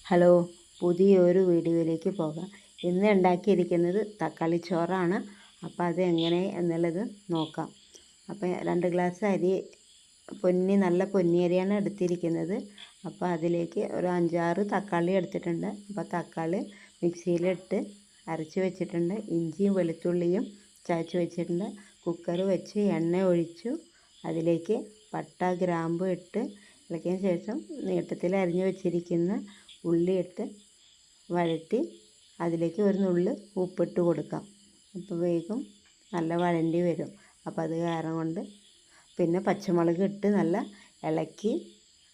Hello, പുതിയൊരു വീഡിയോയിലേക്ക് പോകാം. ഇന്ന് ഉണ്ടാക്കിയിരിക്കുന്നത് തക്കാളി ചോറാണ്. അപ്പോൾ അത് എങ്ങനെ എന്നുള്ളത് നോക്കാം. അപ്പോൾ 2 ഗ്ലാസ് അരി, നല്ല പൊന്നി അരിയാണ് എടുത്തിരിക്കുന്നത്. അപ്പോൾ അതിലേക്ക് ഒരു 5-6 തക്കാളി എടുത്തിട്ടുണ്ട്. അപ്പോൾ തക്കാളി മിക്സിയിലിട്ട് അരച്ച് വെച്ചിട്ടുണ്ട്. ഇഞ്ചിയും വെളുത്തുള്ളിയും ചതച്ച് വെച്ചിട്ടുണ്ട്. കുക്കർ വെച്ച് എണ്ണ ഒഴിച്ചു. അതിലേക്ക് പട്ട, ഗ്രാമ്പു ഇട്ട് ഇളക്കിയതിന് ശേഷം നീട്ടത്തിൽ അരിഞ്ഞ് വെച്ചിരിക്കുന്ന ഉള്ളിയിട്ട് വഴറ്റി അതിലേക്ക് ഒരു നുള്ള് ഉപ്പിട്ട് കൊടുക്കാം. അപ്പോൾ വേഗം നല്ല വഴണ്ടി വരും. അപ്പോൾ അത് കാരണം കൊണ്ട് പിന്നെ പച്ചമുളക് ഇട്ട് നല്ല ഇളക്കി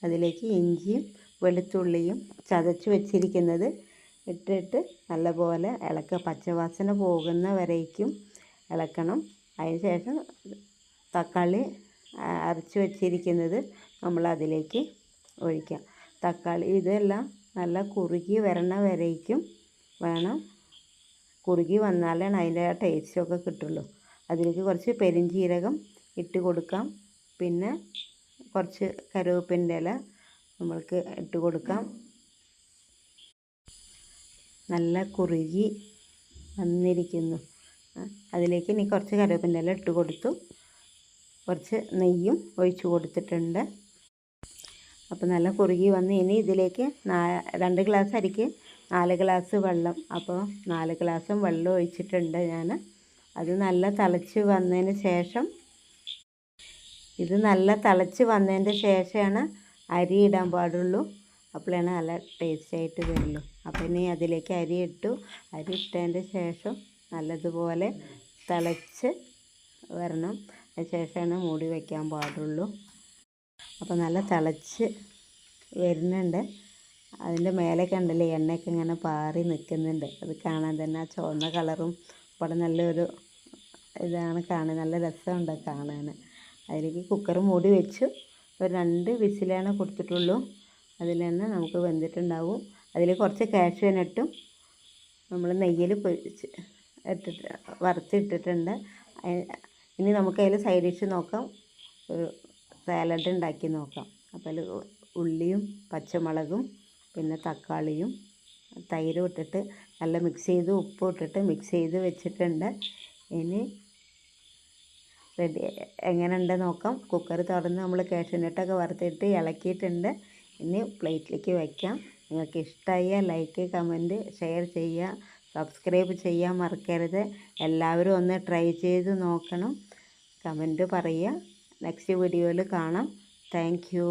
അതിലേക്ക് ഇഞ്ചിയും വെളുത്തുള്ളിയും ചതച്ച് വെച്ചിരിക്കുന്നത് ഇട്ടിട്ട് നല്ലപോലെ ഇളക്കുക. പച്ചവാസന പോകുന്ന വരേക്കും ഇളക്കണം. അതിന് ശേഷം തക്കാളി അരച്ച് വെച്ചിരിക്കുന്നത് നമ്മൾ അതിലേക്ക് ഒഴിക്കാം. തക്കാളി ഇതെല്ലാം നല്ല കുറുകി വരണ വരേക്കും വേണം. കുറുകി വന്നാലാണ് അതിൻ്റെ ടേസ്റ്റൊക്കെ കിട്ടുള്ളൂ. അതിലേക്ക് കുറച്ച് പെരുംജീരകം ഇട്ട് കൊടുക്കാം. പിന്നെ കുറച്ച് കറിവേപ്പിൻ്റെ ഇല നമ്മൾക്ക് ഇട്ട് കൊടുക്കാം. നല്ല കുറുകി വന്നിരിക്കുന്നു. അതിലേക്ക് ഇനി കുറച്ച് കറിവേപ്പിൻ്റെ ഇല ഇട്ട് കൊടുത്തു. കുറച്ച് നെയ്യും ഒഴിച്ച് കൊടുത്തിട്ടുണ്ട്. അപ്പോൾ നല്ല കുറുകി വന്ന് ഇനി ഇതിലേക്ക് 2 ഗ്ലാസ് അരിക്ക് 4 ഗ്ലാസ് വെള്ളം. അപ്പോൾ 4 ഗ്ലാസും വെള്ളം ഒഴിച്ചിട്ടുണ്ട് ഞാൻ. അത് നല്ല തിളച്ച് വന്നതിന് ശേഷം ശേഷമാണ് അരി ഇടാൻ പാടുള്ളൂ. അപ്പോഴാണ് നല്ല ടേസ്റ്റായിട്ട് വരുള്ളൂ. അപ്പോൾ ഇനി അതിലേക്ക് അരി ഇട്ടതിൻ്റെ ശേഷം നല്ലതുപോലെ തിളച്ച് വരണം. അതിന് ശേഷമാണ് മൂടി വയ്ക്കാൻ പാടുള്ളൂ. അപ്പോൾ നല്ല തിളച്ച് വരുന്നുണ്ട്. അതിൻ്റെ മേലെ കണ്ടില്ലേ എണ്ണയൊക്കെ ഇങ്ങനെ പാറി നിൽക്കുന്നുണ്ട്. അത് കാണാൻ തന്നെ ആ ചുവന്ന കളറും ഇവിടെ നല്ലൊരു ഇതാണ് കാണാൻ. നല്ല രസമുണ്ട് കാണാൻ. അതിലേക്ക് കുക്കർ മൂടി വെച്ചു. ഒരു 2 വിസിലാണ് കൊടുത്തിട്ടുള്ളൂ. അതിൽ തന്നെ നമുക്ക് വെന്തിട്ടുണ്ടാവും. അതിൽ കുറച്ച് കാഷ്യൂ നട്ടും നമ്മൾ നെയ്യിൽ വറുത്തിട്ടിട്ടുണ്ട്. ഇനി നമുക്ക് അതിൽ സൈഡ് ഡിഷ് നോക്കാം. ഒരു സാലഡ് ഉണ്ടാക്കി നോക്കാം. അപ്പോൾ അതിൽ ഉള്ളിയും പച്ചമുളകും പിന്നെ തക്കാളിയും തൈരും ഇട്ടിട്ട് നല്ല മിക്സ് ചെയ്ത് ഉപ്പും ഇട്ടിട്ട് മിക്സ് ചെയ്ത് വെച്ചിട്ടുണ്ട്. ഇനി റെഡി എങ്ങനെ ഉണ്ട് നോക്കാം. കുക്കർ തുറന്ന് നമ്മൾ കാഷ്യൂനട്ടൊക്കെ വറുത്തിട്ട് ഇളക്കിയിട്ടുണ്ട്. ഇനി പ്ലേറ്റിലേക്ക് വയ്ക്കാം. നിങ്ങൾക്ക് ഇഷ്ടമായ ലൈക്ക്, കമൻറ്റ്, ഷെയർ ചെയ്യുക, സബ്സ്ക്രൈബ് ചെയ്യാൻ മറക്കരുത്. എല്ലാവരും ഒന്ന് ട്രൈ ചെയ്ത് നോക്കണം. കമൻറ്റ് പറയുക. നെക്സ്റ്റ് വീഡിയോയിൽ കാണാം. Thank you.